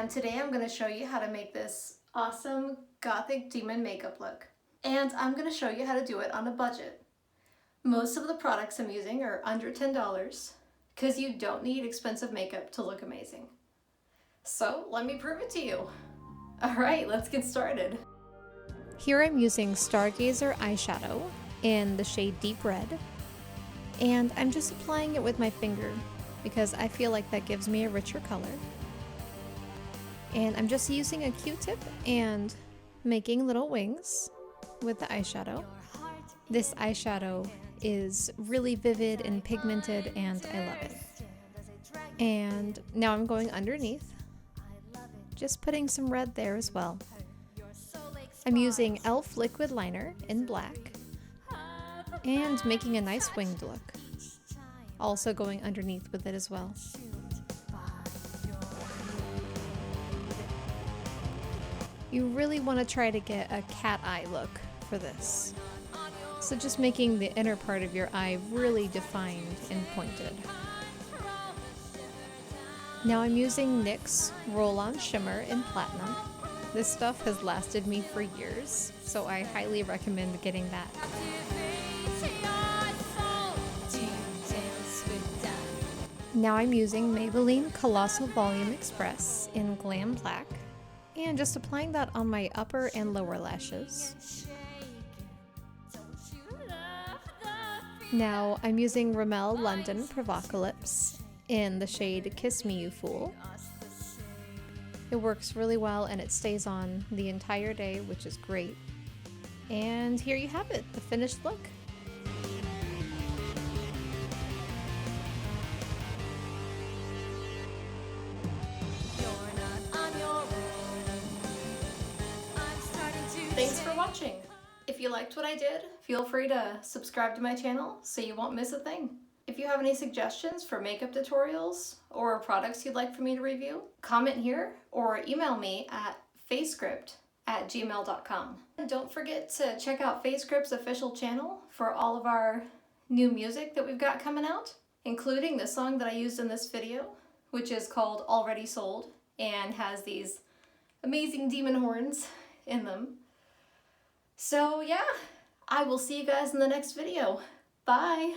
and today I'm going to show you how to make this awesome Gothic demon makeup look. And I'm going to show you how to do it on a budget. Most of the products I'm using are under $10 because you don't need expensive makeup to look amazing. So let me prove it to you. Alright, let's get started. Here I'm using Stargazer eyeshadow in the shade Deep Red, and I'm just applying it with my finger because I feel like that gives me a richer color. And I'm just using a Q-tip and making little wings with the eyeshadow. This eyeshadow is really vivid and pigmented and I love it. And now I'm going underneath, just putting some red there as well. I'm using e.l.f. liquid liner in black and making a nice winged look. Also going underneath with it as well. You really want to try to get a cat eye look for this. So just making the inner part of your eye really defined and pointed. Now I'm using NYX Roll-On Shimmer in Platinum. This stuff has lasted me for years, so I highly recommend getting that. Now I'm using Maybelline Colossal Volume Express in Glam Black, and just applying that on my upper and lower lashes. Now I'm using Rimmel London Provocalips in the shade Kiss Me You Fool. It works really well and it stays on the entire day, which is great. And here you have it, the finished look. Thanks for watching. If you liked what I did, feel free to subscribe to my channel so you won't miss a thing. If you have any suggestions for makeup tutorials or products you'd like for me to review, comment here or email me at faeskrypt@gmail.com. And don't forget to check out Faeskrypt's official channel for all of our new music that we've got coming out, including the song that I used in this video, which is called Already Sold and has these amazing demon horns in them. So yeah, I will see you guys in the next video. Bye!